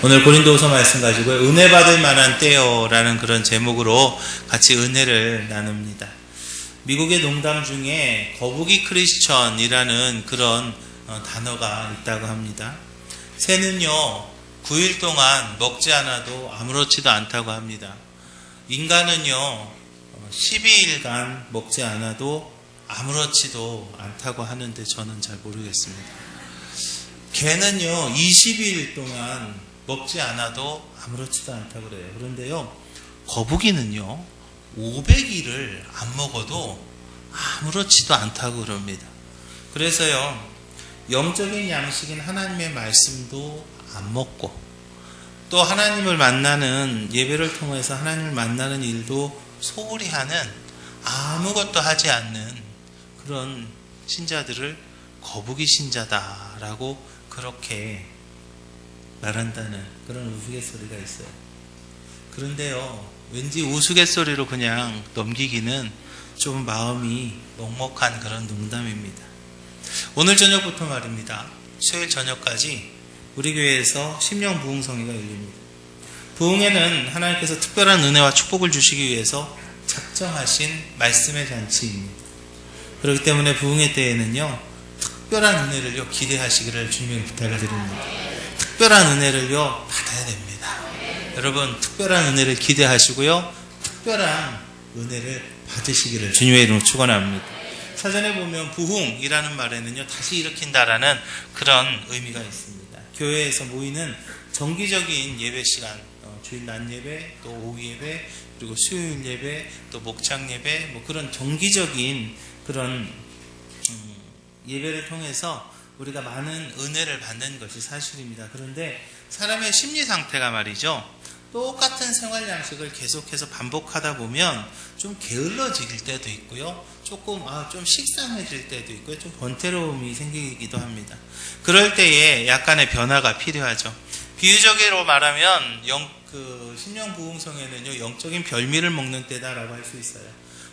오늘 고린도후서 말씀 가지고 은혜 받을 만한 때요라는 그런 제목으로 같이 은혜를 나눕니다. 미국의 농담 중에 거북이 크리스천이라는 그런 단어가 있다고 합니다. 새는요 9일 동안 먹지 않아도 아무렇지도 않다고 합니다. 인간은요 12일간 먹지 않아도 아무렇지도 않다고 하는데 저는 잘 모르겠습니다. 개는요 20일 동안 먹지 않아도 아무렇지도 않다고 그래요. 그런데요 거북이는요 500일을 안 먹어도 아무렇지도 않다고 그럽니다. 그래서요 영적인 양식인 하나님의 말씀도 안 먹고 또 하나님을 만나는 예배를 통해서 하나님을 만나는 일도 소홀히 하는 아무것도 하지 않는 그런 신자들을 거북이 신자다라고 그렇게 말한다는 그런 우스갯소리가 있어요. 그런데요 왠지 우스갯소리로 그냥 넘기기는 좀 마음이 먹먹한 그런 농담입니다. 오늘 저녁부터 말입니다. 수요일 저녁까지 우리 교회에서 심령 부흥성회가 열립니다. 부흥회는 하나님께서 특별한 은혜와 축복을 주시기 위해서 작정하신 말씀의 잔치입니다. 그렇기 때문에 부흥회 때에는요 특별한 은혜를요 기대하시기를 주님께 부탁을 드립니다. 특별한 은혜를요 받아야 됩니다. 여러분 특별한 은혜를 기대하시고요 특별한 은혜를 받으시기를 주님의 이름으로 축원합니다. 사전에 보면 부흥이라는 말에는요 다시 일으킨다라는 그런 의미가 있습니다. 교회에서 모이는 정기적인 예배 시간, 주일 낮 예배, 또 오후 예배, 그리고 수요일 예배, 또 목장 예배, 뭐 그런 정기적인 그런 예배를 통해서 우리가 많은 은혜를 받는 것이 사실입니다. 그런데 사람의 심리 상태가 말이죠. 똑같은 생활 양식을 계속해서 반복하다 보면 좀 게을러질 때도 있고요. 조금 좀 식상해질 때도 있고요. 좀 번태로움이 생기기도 합니다. 그럴 때에 약간의 변화가 필요하죠. 비유적으로 말하면 심령 부흥성에는요 영적인 별미를 먹는 때다라고 할 수 있어요.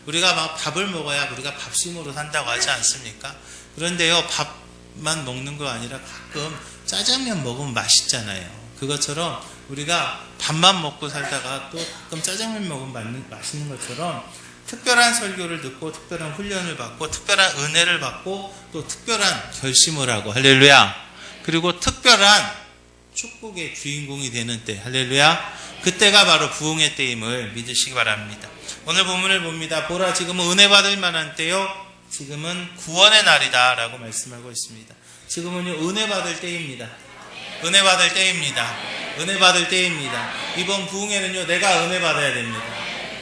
우리가 막 밥을 먹어야 우리가 밥심으로 산다고 하지 않습니까? 그런데요 밥만 먹는 거 아니라 가끔 짜장면 먹으면 맛있잖아요. 그것처럼 우리가 밥만 먹고 살다가 또 가끔 짜장면 먹으면 맛있는 것처럼 특별한 설교를 듣고 특별한 훈련을 받고 특별한 은혜를 받고 또 특별한 결심을 하고 할렐루야. 그리고 특별한 축복의 주인공이 되는 때 할렐루야. 그때가 바로 부흥의 때임을 믿으시기 바랍니다. 오늘 본문을 봅니다. 보라 지금은 은혜 받을 만한 때요 지금은 구원의 날이다 라고 말씀하고 있습니다. 지금은요 은혜 받을 때입니다. 은혜 받을 때입니다. 은혜 받을 때입니다. 이번 부흥에는요 내가 은혜 받아야 됩니다.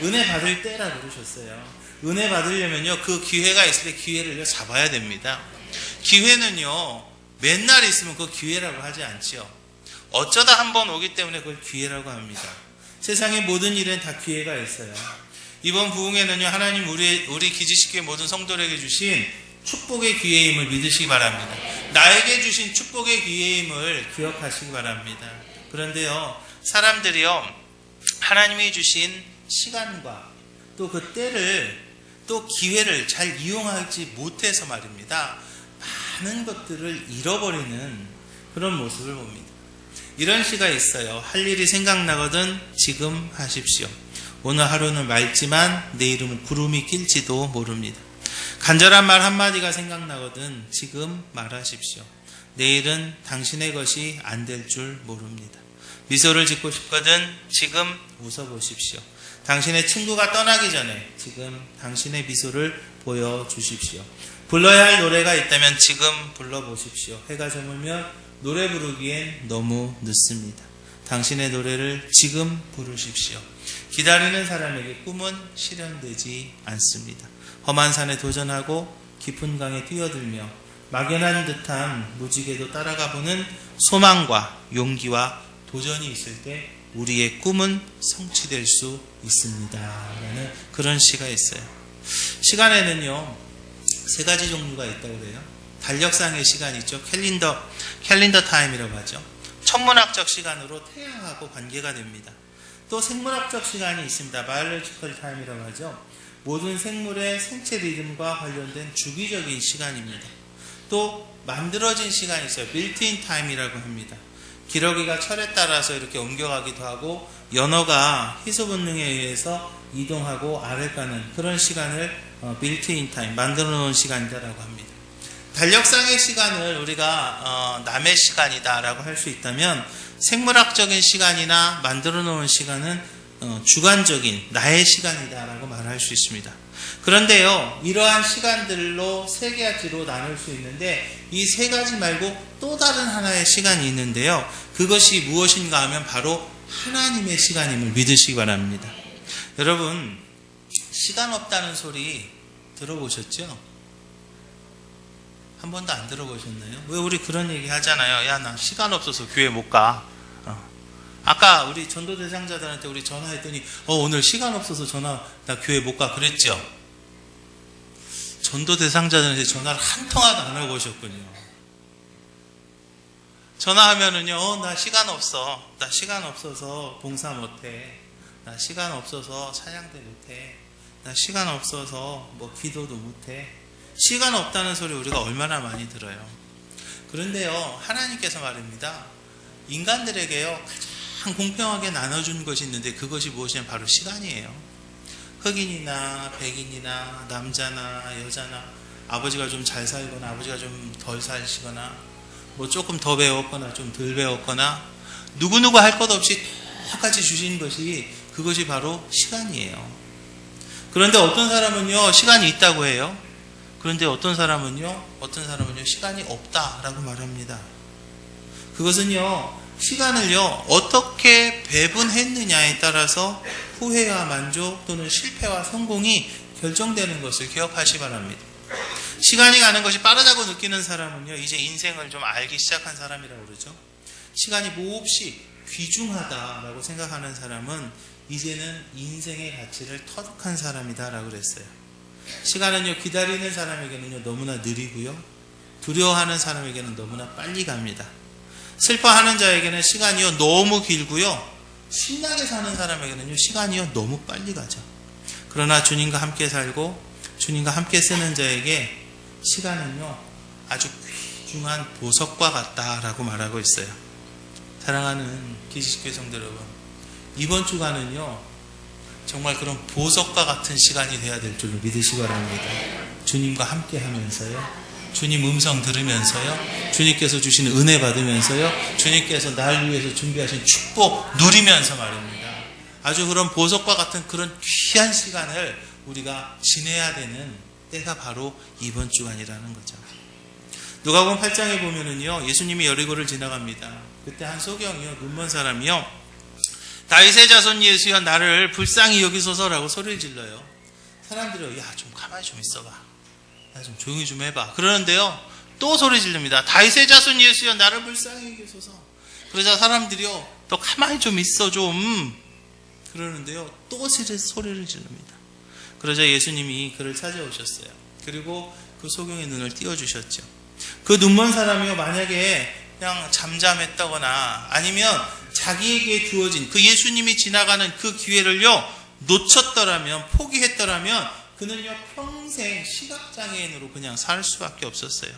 은혜 받을 때라고 그러셨어요. 은혜 받으려면요 그 기회가 있을 때 기회를 잡아야 됩니다. 기회는요 맨날 있으면 그 기회라고 하지 않지요. 어쩌다 한번 오기 때문에 그걸 기회라고 합니다. 세상의 모든 일엔 다 기회가 있어요. 이번 부흥에는요 하나님 우리 기지식교회 모든 성도들에게 주신 축복의 기회임을 믿으시기 바랍니다. 나에게 주신 축복의 기회임을 기억하시기 바랍니다. 그런데요 사람들이요 하나님이 주신 시간과 또 그 때를 또 기회를 잘 이용하지 못해서 말입니다. 많은 것들을 잃어버리는 그런 모습을 봅니다. 이런 시가 있어요. 할 일이 생각나거든 지금 하십시오. 오늘 하루는 맑지만 내일은 구름이 낄지도 모릅니다. 간절한 말 한마디가 생각나거든 지금 말하십시오. 내일은 당신의 것이 안 될 줄 모릅니다. 미소를 짓고 싶거든 지금 웃어보십시오. 당신의 친구가 떠나기 전에 지금 당신의 미소를 보여주십시오. 불러야 할 노래가 있다면 지금 불러보십시오. 해가 저물면 노래 부르기엔 너무 늦습니다. 당신의 노래를 지금 부르십시오. 기다리는 사람에게 꿈은 실현되지 않습니다. 험한 산에 도전하고 깊은 강에 뛰어들며 막연한 듯한 무지개도 따라가 보는 소망과 용기와 도전이 있을 때 우리의 꿈은 성취될 수 있습니다. 라는 그런 시가 있어요. 시간에는요 3가지 종류가 있다고 그래요. 달력상의 시간이 있죠. 캘린더 타임이라고 하죠. 천문학적 시간으로 태양하고 관계가 됩니다. 또 생물학적 시간이 있습니다. 바이올로지컬 타임이라고 하죠. 모든 생물의 생체 리듬과 관련된 주기적인 시간입니다. 또 만들어진 시간이 있어요. 빌트인 타임이라고 합니다. 기러기가 철에 따라서 이렇게 옮겨가기도 하고 연어가 희소 본능에 의해서 이동하고 알을 까는 그런 시간을 빌트인 타임, 만들어 놓은 시간이다라고 합니다. 달력상의 시간을 우리가 남의 시간이다라고 할 수 있다면 생물학적인 시간이나 만들어 놓은 시간은 주관적인 나의 시간이다라고 말할 수 있습니다. 그런데요, 이러한 시간들로 세 가지로 나눌 수 있는데 이 세 가지 말고 또 다른 하나의 시간이 있는데요. 그것이 무엇인가 하면 바로 하나님의 시간임을 믿으시기 바랍니다. 여러분, 시간 없다는 소리 들어보셨죠? 한 번도 안 들어보셨나요? 왜 우리 그런 얘기 하잖아요. 야, 나 시간 없어서 교회 못 가. 아까 우리 전도 대상자들한테 우리 전화했더니 오늘 시간 없어서 나 교회 못 가 그랬죠? 전도 대상자들한테 전화를 한 통화도 안 하고 오셨군요. 전화하면은요, 나 시간 없어. 나 시간 없어서 봉사 못해. 나 시간 없어서 찬양대 못해. 나 시간 없어서 기도도 못해. 시간 없다는 소리 우리가 얼마나 많이 들어요. 그런데요, 하나님께서 말입니다. 인간들에게요, 가장 공평하게 나눠준 것이 있는데 그것이 무엇이냐면 바로 시간이에요. 흑인이나 백인이나 남자나 여자나 아버지가 좀 잘 살거나 아버지가 좀 덜 사시거나 조금 더 배웠거나 좀 덜 배웠거나 누구누구 할 것 없이 똑같이 주신 것이 그것이 바로 시간이에요. 그런데 어떤 사람은요, 시간이 있다고 해요. 그런데 어떤 사람은요 시간이 없다라고 말합니다. 그것은요, 시간을요 어떻게 배분했느냐에 따라서 후회와 만족 또는 실패와 성공이 결정되는 것을 기억하시 바랍니다. 시간이 가는 것이 빠르다고 느끼는 사람은요, 이제 인생을 좀 알기 시작한 사람이라고 그러죠. 시간이 몹시 귀중하다라고 생각하는 사람은 이제는 인생의 가치를 터득한 사람이다라고 그랬어요. 시간은요, 기다리는 사람에게는요 너무나 느리고요, 두려워하는 사람에게는 너무나 빨리 갑니다. 슬퍼하는 자에게는 시간이요 너무 길고요, 신나게 사는 사람에게는요 시간이요 너무 빨리 가죠. 그러나 주님과 함께 살고 주님과 함께 쓰는 자에게 시간은요 아주 귀중한 보석과 같다라고 말하고 있어요. 사랑하는 기지식교회 성도 여러분, 이번 주간은요 정말 그런 보석과 같은 시간이 되어야 될 줄로 믿으시기 바랍니다. 주님과 함께 하면서요, 주님 음성 들으면서요, 주님께서 주시는 은혜 받으면서요, 주님께서 날 위해서 준비하신 축복 누리면서 말입니다. 아주 그런 보석과 같은 그런 귀한 시간을 우리가 지내야 되는 때가 바로 이번 주간이라는 거죠. 누가복음 8장에 보면은요, 예수님이 여리고를 지나갑니다. 그때 한 소경이요, 눈먼 사람이요, 다윗의 자손 예수여 나를 불쌍히 여기소서라고 소리를 질러요. 사람들이 야, 좀 가만히 좀 있어봐, 야, 좀 조용히 좀 해봐. 그러는데요, 또 소리 지릅니다. 다윗의 자손 예수여 나를 불쌍히 여기소서. 그러자 사람들이요, 또 가만히 좀 있어 좀. 그러는데요, 또 소리를 지릅니다. 그러자 예수님이 그를 찾아오셨어요. 그리고 그 소경의 눈을 띄워주셨죠. 그 눈먼 사람이요, 만약에 그냥 잠잠했다거나 아니면 자기에게 주어진 그 예수님이 지나가는 그 기회를요 놓쳤더라면, 포기했더라면 그는요 평생 시각장애인으로 그냥 살 수밖에 없었어요.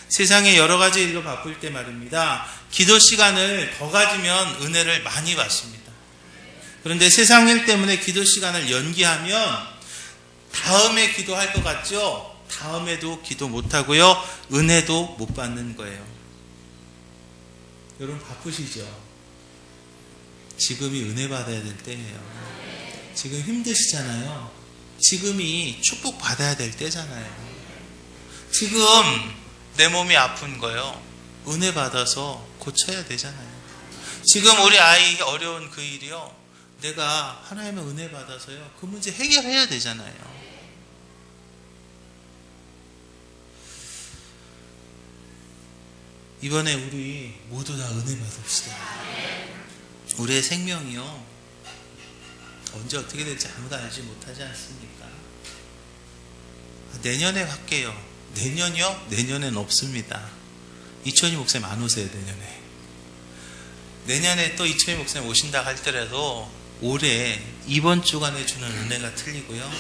세상에 여러 가지 일로 바쁠 때 말입니다, 기도 시간을 더 가지면 은혜를 많이 받습니다. 그런데 세상 일 때문에 기도 시간을 연기하면 다음에 기도할 것 같죠? 다음에도 기도 못하고요, 은혜도 못 받는 거예요. 여러분 바쁘시죠? 지금이 은혜 받아야 될 때예요. 지금 힘드시잖아요. 지금이 축복 받아야 될 때잖아요. 지금 내 몸이 아픈 거요, 은혜 받아서 고쳐야 되잖아요. 지금 우리 아이 어려운 그 일이요, 내가 하나님의 은혜 받아서요 그 문제 해결해야 되잖아요. 이번에 우리 모두 다 은혜 받읍시다. 우리의 생명이요 언제 어떻게 될지 아무도 알지 못하지 않습니까? 내년에 할게요. 내년이요? 내년엔 없습니다. 이천희 목사님 안 오세요. 내년에 또 이천희 목사님 오신다 할더라도 올해 이번 주간에 주는 은혜가 틀리고요,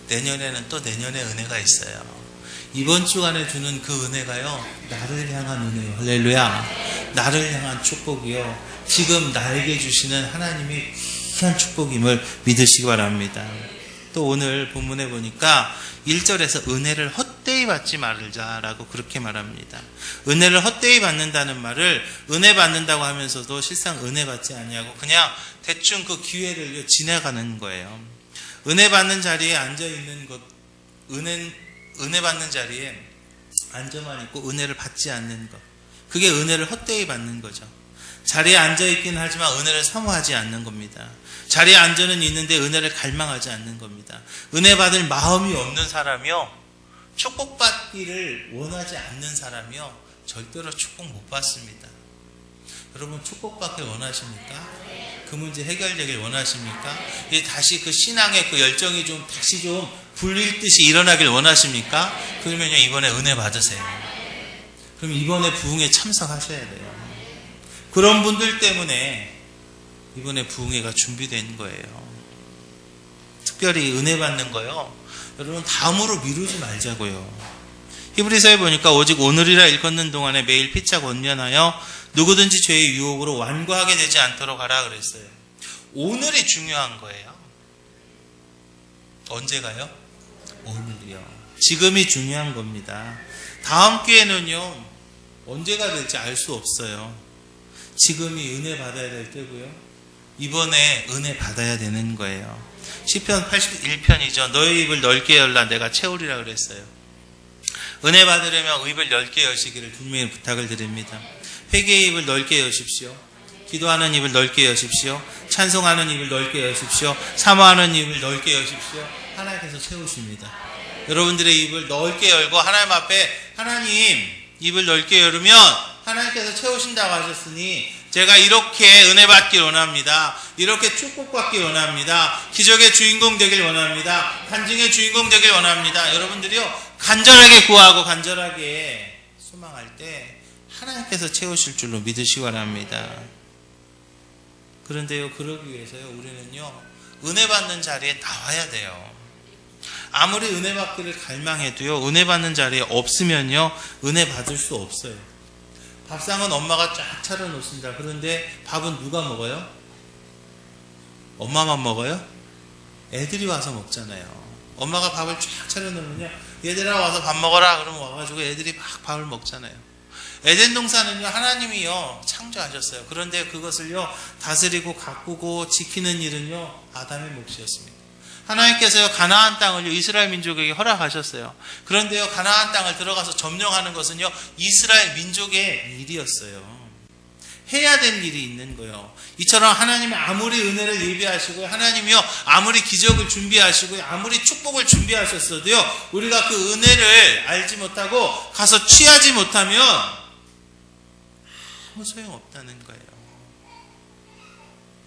내년에는 또 내년의 은혜가 있어요. 이번 주간에 주는 그 은혜가요 나를 향한 은혜요. 할렐루야. 나를 향한 축복이요, 지금 나에게 주시는 하나님의 귀한 축복임을 믿으시기 바랍니다. 또 오늘 본문에 보니까 1절에서 은혜를 헛되이 받지 말자라고 그렇게 말합니다. 은혜를 헛되이 받는다는 말을 은혜 받는다고 하면서도 실상 은혜 받지 아니하고 그냥 대충 그 기회를 지나가는 거예요. 은혜 받는 자리에 앉아 있는 것, 은혜 받는 자리에 앉아만 있고 은혜를 받지 않는 것, 그게 은혜를 헛되이 받는 거죠. 자리에 앉아 있긴 하지만 은혜를 사모하지 않는 겁니다. 자리에 앉아는 있는데 은혜를 갈망하지 않는 겁니다. 은혜 받을 마음이 없는 사람이요, 축복받기를 원하지 않는 사람이요, 절대로 축복 못 받습니다. 여러분, 축복받길 원하십니까? 그 문제 해결되길 원하십니까? 다시 그 신앙의 그 열정이 좀 다시 좀 불릴 듯이 일어나길 원하십니까? 그러면요, 이번에 은혜 받으세요. 그럼 이번에 부흥에 참석하셔야 돼요. 그런 분들 때문에 이번에 부흥회가 준비된 거예요. 특별히 은혜 받는 거요, 여러분 다음으로 미루지 말자고요. 히브리서에 보니까 오직 오늘이라 일컫는 동안에 매일 피차 권면하여 누구든지 죄의 유혹으로 완고하게 되지 않도록 하라 그랬어요. 오늘이 중요한 거예요. 언제가요? 오늘이요. 지금이 중요한 겁니다. 다음 기회는요, 언제가 될지 알 수 없어요. 지금이 은혜 받아야 될 때고요, 이번에 은혜 받아야 되는 거예요. 시편 81편이죠. 너의 입을 넓게 열라 내가 채우리라 그랬어요. 은혜 받으려면 입을 넓게 여시기를 분명히 부탁을 드립니다. 회개의 입을 넓게 여십시오. 기도하는 입을 넓게 여십시오. 찬송하는 입을 넓게 여십시오. 사모하는 입을 넓게 여십시오. 하나님께서 채우십니다. 여러분들의 입을 넓게 열고 하나님 앞에, 하나님 입을 넓게 열으면 하나님께서 채우신다고 하셨으니 제가 이렇게 은혜 받길 원합니다. 이렇게 축복받길 원합니다. 기적의 주인공 되길 원합니다. 간증의 주인공 되길 원합니다. 여러분들이요, 간절하게 구하고 간절하게 소망할 때 하나님께서 채우실 줄로 믿으시기 바랍니다. 그런데요, 그러기 위해서요, 우리는요, 은혜 받는 자리에 나와야 돼요. 아무리 은혜 받기를 갈망해도요, 은혜 받는 자리에 없으면요, 은혜 받을 수 없어요. 밥상은 엄마가 쫙 차려놓습니다. 그런데 밥은 누가 먹어요? 엄마만 먹어요? 애들이 와서 먹잖아요. 엄마가 밥을 쫙 차려놓으면요, 얘들아 와서 밥 먹어라 그러면 와가지고 애들이 막 밥을 먹잖아요. 에덴 동산은요, 하나님이요 창조하셨어요. 그런데 그것을요 다스리고 가꾸고 지키는 일은요 아담의 몫이었습니다. 하나님께서요 가나안 땅을요 이스라엘 민족에게 허락하셨어요. 그런데요 가나안 땅을 들어가서 점령하는 것은요 이스라엘 민족의 일이었어요. 해야 될 일이 있는 거예요. 이처럼 하나님이 아무리 은혜를 예비하시고 하나님이요 아무리 기적을 준비하시고 아무리 축복을 준비하셨어도요 우리가 그 은혜를 알지 못하고 가서 취하지 못하면 아무 소용없다는 거예요.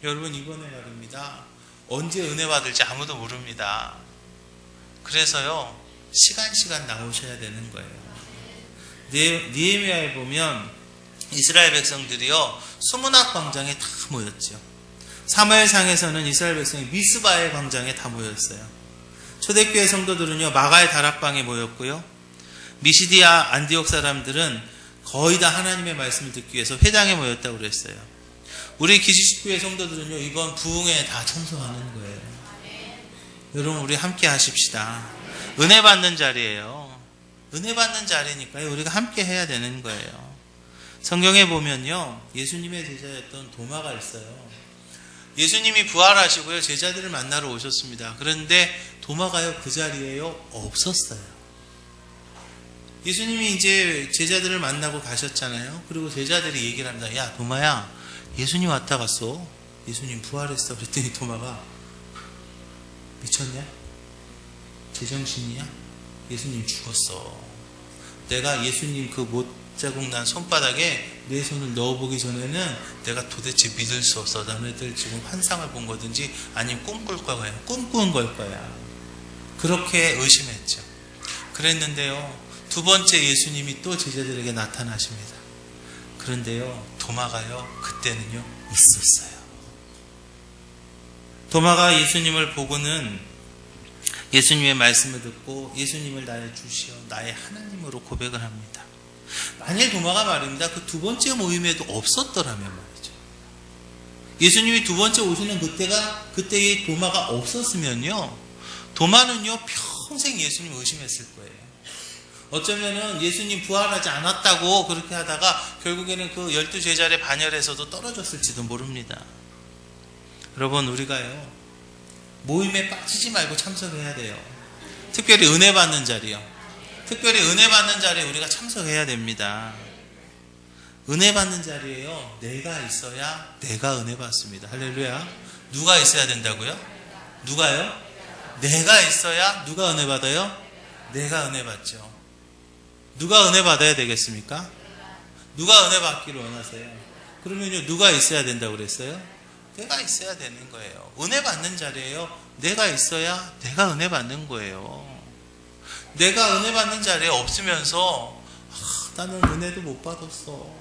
여러분, 이번에 말입니다. 언제 은혜 받을지 아무도 모릅니다. 그래서요 시간 나오셔야 되는 거예요. 느헤미야에 보면 이스라엘 백성들이요 수문학 광장에 다 모였죠. 사무엘상에서는 이스라엘 백성이 미스바의 광장에 다 모였어요. 초대교회 성도들은요 마가의 다락방에 모였고요, 미시디아 안디옥 사람들은 거의 다 하나님의 말씀을 듣기 위해서 회당에 모였다고 그랬어요. 우리 기지식교회 성도들은요 이번 부흥에 다 참석하는 거예요. 여러분, 우리 함께 하십시다. 은혜 받는 자리예요. 은혜 받는 자리니까요 우리가 함께 해야 되는 거예요. 성경에 보면요 예수님의 제자였던 도마가 있어요. 예수님이 부활하시고요 제자들을 만나러 오셨습니다. 그런데 도마가요 그 자리에요 없었어요. 예수님이 이제 제자들을 만나고 가셨잖아요. 그리고 제자들이 얘기를 합니다. 야 도마야, 예수님 왔다 갔어. 예수님 부활했어. 그랬더니 도마가 미쳤냐? 제정신이야? 예수님 죽었어. 내가 예수님 그 못자국 난 손바닥에 내 손을 넣어보기 전에는 내가 도대체 믿을 수 없어. 너네들 지금 환상을 본 거든지 아니면 꿈꾼 걸 거야. 그렇게 의심했죠. 그랬는데요 두 번째 예수님이 또 제자들에게 나타나십니다. 그런데요 도마가요 그때는요 있었어요. 도마가 예수님을 보고는 예수님의 말씀을 듣고 예수님을 나의 주시어 나의 하나님으로 고백을 합니다. 만일 도마가 말입니다. 그 두 번째 모임에도 없었더라면 말이죠. 예수님이 두 번째 오시는 그때의 도마가 없었으면요, 도마는요 평생 예수님 의심했을 거예요. 어쩌면은 예수님 부활하지 않았다고 그렇게 하다가 결국에는 그 12제자의 반열에서도 떨어졌을지도 모릅니다. 여러분, 우리가요 모임에 빠지지 말고 참석해야 돼요. 특별히 은혜 받는 자리요. 특별히 은혜 받는 자리에 우리가 참석해야 됩니다. 은혜 받는 자리에요, 내가 있어야 내가 은혜 받습니다. 할렐루야. 누가 있어야 된다고요? 누가요? 내가 있어야 누가 은혜 받아요? 내가 은혜 받죠. 누가 은혜 받아야 되겠습니까? 누가 은혜 받기를 원하세요? 그러면요, 누가 있어야 된다고 그랬어요? 내가 있어야 되는 거예요. 은혜 받는 자리에요, 내가 있어야 내가 은혜 받는 거예요. 내가 은혜 받는 자리에 없으면서 나는 은혜도 못 받았어.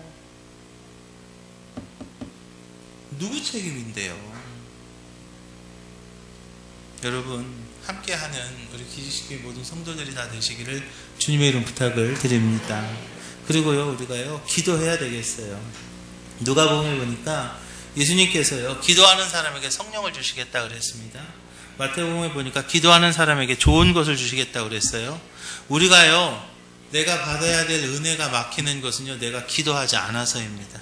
누구 책임인데요? 여러분, 함께하는 우리 기지식교회 모든 성도들이 다 되시기를 주님의 이름 부탁을 드립니다. 그리고요, 우리가요 기도해야 되겠어요. 누가복음에 보니까 예수님께서요 기도하는 사람에게 성령을 주시겠다 그랬습니다. 마태복음에 보니까 기도하는 사람에게 좋은 것을 주시겠다 그랬어요. 우리가요 내가 받아야 될 은혜가 막히는 것은요 내가 기도하지 않아서입니다.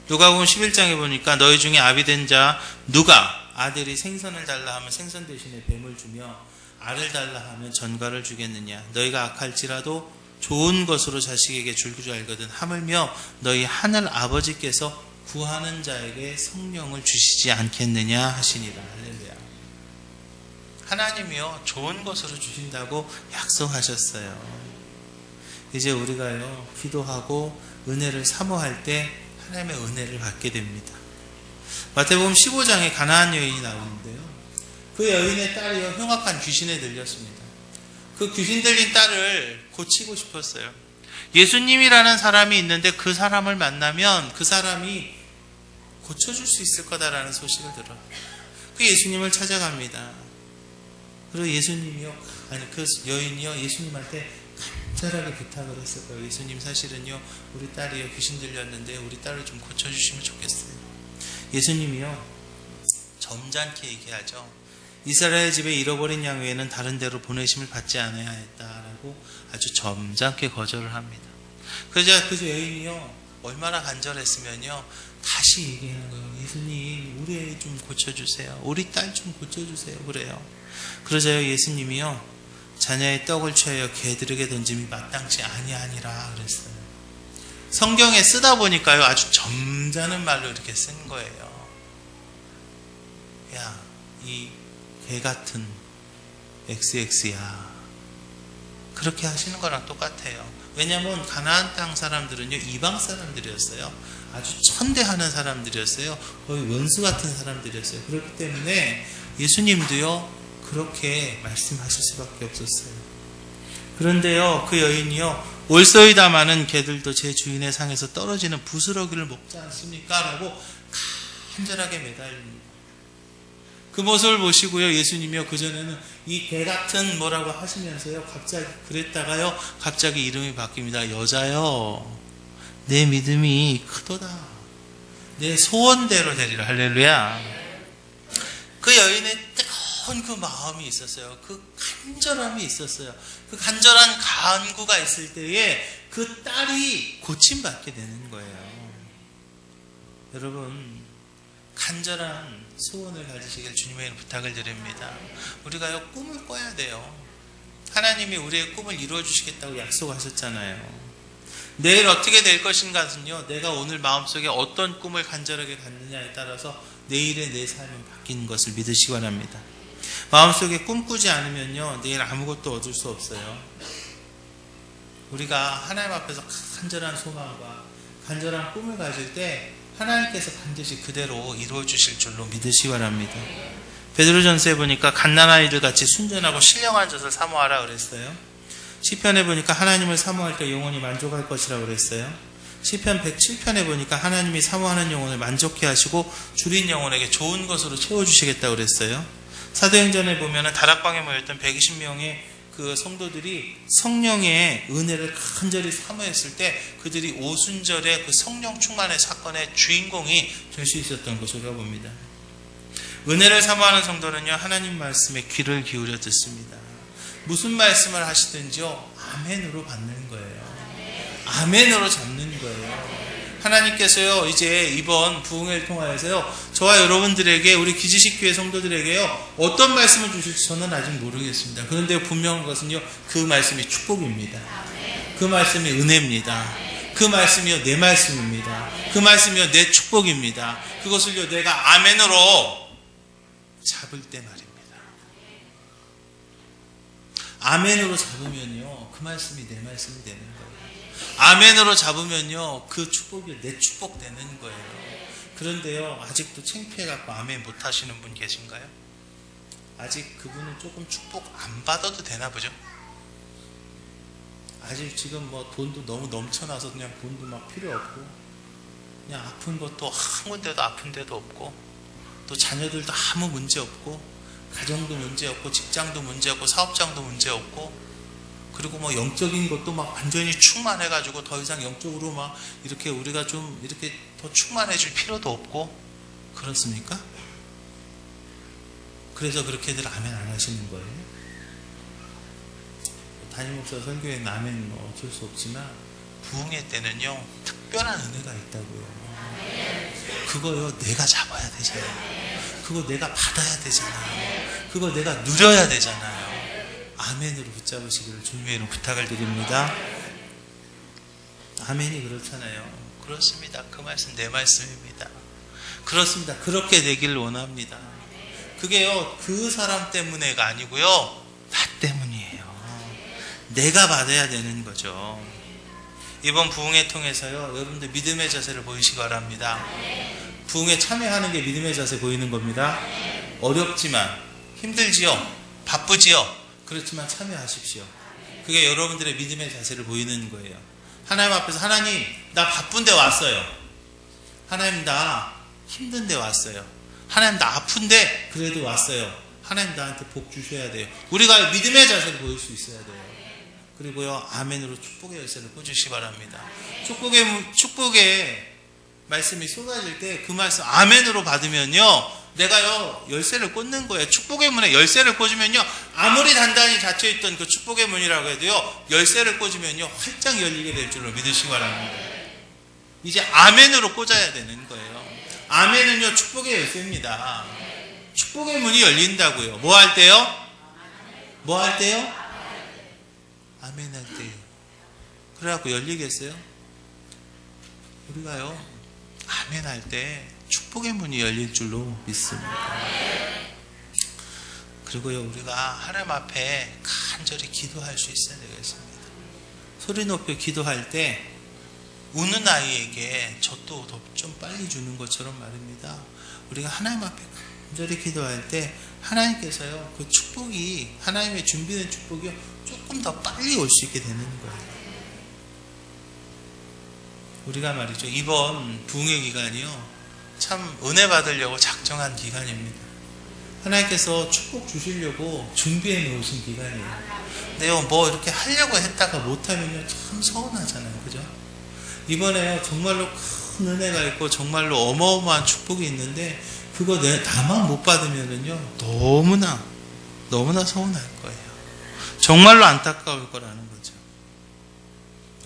누가복음 11장에 보니까 너희 중에 아비된 자 누가 아들이 생선을 달라 하면 생선 대신에 뱀을 주며 알을 달라 하면 전갈을 주겠느냐. 너희가 악할지라도 좋은 것으로 자식에게 줄 줄 알거든. 하물며 너희 하늘 아버지께서 구하는 자에게 성령을 주시지 않겠느냐 하시니라. 할렐루야. 하나님이요 좋은 것으로 주신다고 약속하셨어요. 이제 우리가요 기도하고 은혜를 사모할 때 하나님의 은혜를 받게 됩니다. 마태복음 15장에 가나안 여인이 나오는데요, 그 여인의 딸이요 흉악한 귀신에 들렸습니다. 그 귀신 들린 딸을 고치고 싶었어요. 예수님이라는 사람이 있는데 그 사람을 만나면 그 사람이 고쳐줄 수 있을 거다라는 소식을 들어요. 그 예수님을 찾아갑니다. 그리고 그 여인이요 예수님한테 간절하게 부탁을 했을 거예요. 예수님, 사실은요 우리 딸이요 귀신 들렸는데 우리 딸을 좀 고쳐주시면 좋겠어요. 예수님이요 점잖게 얘기하죠. 이스라엘 집에 잃어버린 양 외에는 다른 데로 보내심을 받지 않아야 했다라고 아주 점잖게 거절을 합니다. 그러자 그 여인이요 얼마나 간절했으면요 다시 얘기하는 거예요. 예수님, 우리 애 좀 고쳐주세요. 우리 딸 좀 고쳐주세요. 그래요. 그러자요 예수님이요 자녀의 떡을 취하여 개들에게 던짐이 마땅치 아니하니라 그랬어요. 성경에 쓰다 보니까요 아주 점잖은 말로 이렇게 쓴 거예요. 야, 이 개 같은 XX야. 그렇게 하시는 거랑 똑같아요. 왜냐하면 가나안 땅 사람들은요 이방 사람들이었어요. 아주 천대하는 사람들이었어요. 거의 원수 같은 사람들이었어요. 그렇기 때문에 예수님도요 그렇게 말씀하실 수밖에 없었어요. 그런데요 그 여인이요 올소이다 많은 개들도 제 주인의 상에서 떨어지는 부스러기를 먹지 않습니까? 라고 간절하게 매달립니다. 그 모습을 보시고요 예수님이요 그전에는 이 개 같은 뭐라고 하시면서요 갑자기 그랬다가요 갑자기 이름이 바뀝니다. 여자요 내 믿음이 크도다. 내 소원대로 되리라. 할렐루야. 그 여인의 뜨거운 그 마음이 있었어요. 그 간절함이 있었어요. 그 간절한 간구가 있을 때에 그 딸이 고침받게 되는 거예요. 여러분, 간절한 소원을 가지시길 주님의 부탁을 드립니다. 우리가요 꿈을 꿔야 돼요. 하나님이 우리의 꿈을 이루어 주시겠다고 약속하셨잖아요. 내일 어떻게 될 것인가는요 내가 오늘 마음속에 어떤 꿈을 간절하게 갖느냐에 따라서 내일의 내 삶이 바뀌는 것을 믿으시기 바랍니다. 마음속에 꿈꾸지 않으면요 내일 아무것도 얻을 수 없어요. 우리가 하나님 앞에서 간절한 소망과 간절한 꿈을 가질 때 하나님께서 반드시 그대로 이루어 주실 줄로 믿으시기 바랍니다. 베드로전서에 보니까 갓난아이들 같이 순전하고 신령한 젖을 사모하라 그랬어요. 시편에 보니까 하나님을 사모할 때 영혼이 만족할 것이라고 그랬어요. 시편 107편에 보니까 하나님이 사모하는 영혼을 만족해 하시고 줄인 영혼에게 좋은 것으로 채워주시겠다고 그랬어요. 사도행전에 보면은 다락방에 모였던 120명의 그 성도들이 성령의 은혜를 간절히 사모했을 때 그들이 오순절의 그 성령 충만의 사건의 주인공이 될 수 있었던 것으로 봅니다. 은혜를 사모하는 성도는요, 하나님 말씀에 귀를 기울여 듣습니다. 무슨 말씀을 하시든지요, 아멘으로 받는 거예요. 아멘으로 잡는 거예요. 하나님께서요, 이제 이번 부흥회를 통하여서요, 저와 여러분들에게, 우리 기지식 교회 성도들에게요, 어떤 말씀을 주실지 저는 아직 모르겠습니다. 그런데 분명한 것은요, 그 말씀이 축복입니다. 그 말씀이 은혜입니다. 그 말씀이요, 내 말씀입니다. 그 말씀이요, 내 축복입니다. 그것을요, 내가 아멘으로 잡을 때 말입니다. 아멘으로 잡으면요, 그 말씀이 내 말씀이 되는 거예요. 아멘으로 잡으면요, 그 축복이 내 축복 되는 거예요. 그런데요, 아직도 창피해갖고 아멘 못 하시는 분 계신가요? 아직 그분은 조금 축복 안 받아도 되나 보죠? 아직 지금 뭐 돈도 너무 넘쳐나서 그냥 돈도 막 필요 없고, 그냥 아픈 것도 한 군데도 아픈 데도 없고, 또 자녀들도 아무 문제 없고, 가정도 문제 없고, 직장도 문제 없고, 사업장도 문제 없고, 그리고 뭐 영적인 것도 막 완전히 충만해가지고 더 이상 영적으로 막 이렇게 우리가 좀 이렇게 더 충만해질 필요도 없고, 그렇습니까? 그래서 그렇게들 아멘 안 하시는 거예요. 담임 목사 설교에 아멘 뭐 어쩔 수 없지만 부흥회 때는요, 특별한 은혜가 있다고요. 그거요, 내가 잡아야 되잖아요. 그거 내가 받아야 되잖아요. 그거 내가 누려야 되잖아요. 아멘으로 붙잡으시기를 주님의 이름 부탁을 드립니다. 아멘이 그렇잖아요. 그렇습니다. 그 말씀 내 말씀입니다. 그렇습니다. 그렇게 되길 원합니다. 그게요, 그 사람 때문에가 아니고요, 나 때문이에요. 내가 받아야 되는 거죠. 이번 부흥회 통해서요, 여러분들 믿음의 자세를 보이시기 바랍니다. 부흥회 참여하는 게 믿음의 자세 보이는 겁니다. 어렵지만, 힘들지요, 바쁘지요, 그렇지만 참여하십시오. 그게 여러분들의 믿음의 자세를 보이는 거예요. 하나님 앞에서, 하나님, 나 바쁜데 왔어요. 하나님, 나 힘든데 왔어요. 하나님, 나 아픈데 그래도 왔어요. 하나님, 나한테 복 주셔야 돼요. 우리가 믿음의 자세를 보일 수 있어야 돼요. 그리고요, 아멘으로 축복의 열쇠를 꽂으시기 바랍니다. 축복의 말씀이 쏟아질 때 그 말씀 아멘으로 받으면요, 내가요, 열쇠를 꽂는 거예요. 축복의 문에 열쇠를 꽂으면요, 아무리 단단히 닫혀있던 그 축복의 문이라고 해도요, 열쇠를 꽂으면요, 활짝 열리게 될 줄로 믿으시기 바랍니다. 이제 아멘으로 꽂아야 되는 거예요. 아멘은요, 축복의 열쇠입니다. 축복의 문이 열린다고요. 뭐 할 때요? 뭐 할 때요? 아멘 할 때요. 그래갖고 열리겠어요? 우리가요, 아멘 할 때 축복의 문이 열릴 줄로 믿습니다. 그리고요, 우리가 하나님 앞에 간절히 기도할 수 있어야 되겠습니다. 소리 높여 기도할 때 우는 아이에게 젖도 좀 빨리 주는 것처럼 말입니다. 우리가 하나님 앞에 간절히 기도할 때 하나님께서요, 그 축복이, 하나님의 준비된 축복이 조금 더 빨리 올 수 있게 되는 거예요. 우리가 말이죠, 이번 부흥회 기간이요, 참 은혜 받으려고 작정한 기간입니다. 하나님께서 축복 주시려고 준비해 놓으신 기간이에요. 근데요, 뭐 이렇게 하려고 했다가 못하면요, 참 서운하잖아요. 그죠? 이번에요, 정말로 큰 은혜가 있고 정말로 어마어마한 축복이 있는데 그거 다만 못 받으면은요, 너무나 서운할 거예요. 정말로 안타까울 거라는 거죠.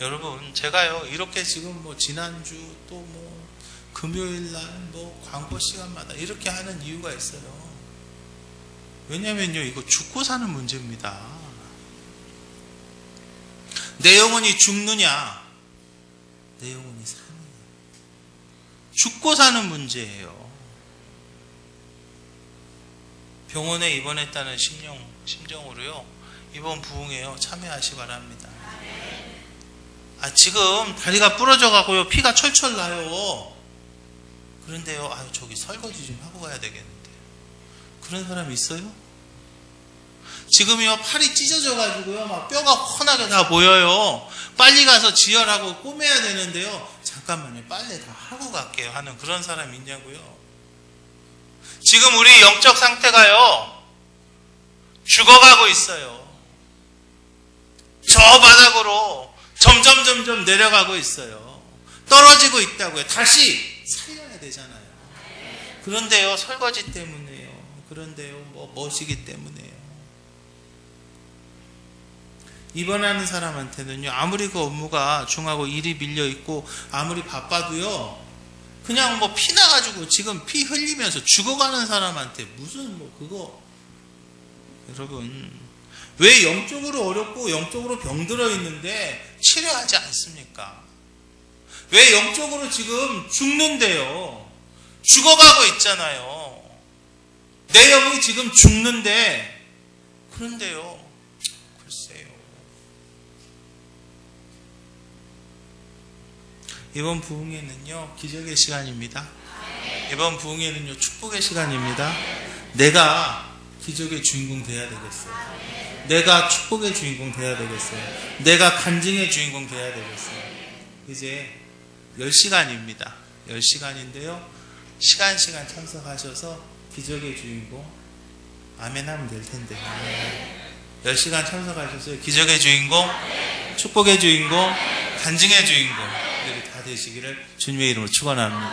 여러분, 제가요, 이렇게 지금 뭐 지난주 또 뭐 금요일날 뭐 광고 시간마다 이렇게 하는 이유가 있어요. 왜냐면요, 이거 죽고 사는 문제입니다. 내 영혼이 죽느냐, 내 영혼이 사느냐. 죽고 사는 문제예요. 병원에 입원했다는 심정으로요, 이번 부흥회요, 참여하시 바랍니다. 지금 다리가 부러져 가고요, 피가 철철 나요. 그런데요, 저기 설거지 좀 하고 가야 되겠는데. 그런 사람 있어요? 지금요, 팔이 찢어져 가지고요, 막 뼈가 훤하게 다 보여요. 빨리 가서 지혈하고 꼬매야 되는데요, 잠깐만요, 빨래 다 하고 갈게요 하는 그런 사람 있냐고요? 지금 우리 영적 상태가요, 죽어가고 있어요. 저 바닥으로 점점 내려가고 있어요. 떨어지고 있다고요. 다시 살려야 되잖아요. 그런데요, 설거지 때문에요. 그런데요, 멋이기 때문에요. 입원하는 사람한테는요, 아무리 그 업무가 중하고 일이 밀려있고 아무리 바빠도요, 그냥 피 나가지고 지금 피 흘리면서 죽어가는 사람한테 무슨 그거, 여러분, 왜 영적으로 어렵고 영적으로 병들어 있는데 치료하지 않습니까? 왜 영적으로 지금 죽는데요? 죽어가고 있잖아요. 내 영이 지금 죽는데, 그런데요, 글쎄요. 이번 부흥회는요, 기적의 시간입니다. 이번 부흥회는요, 축복의 시간입니다. 내가 기적의 주인공 돼야 되겠어요. 내가 축복의 주인공 돼야 되겠어요. 내가 간증의 주인공 돼야 되겠어요. 이제 10시간입니다. 10시간인데요. 시간 참석하셔서 기적의 주인공 아멘 하면 될 텐데. 10시간 참석하셔서 기적의 주인공, 축복의 주인공, 간증의 주인공들이 다 되시기를 주님의 이름으로 축원합니다.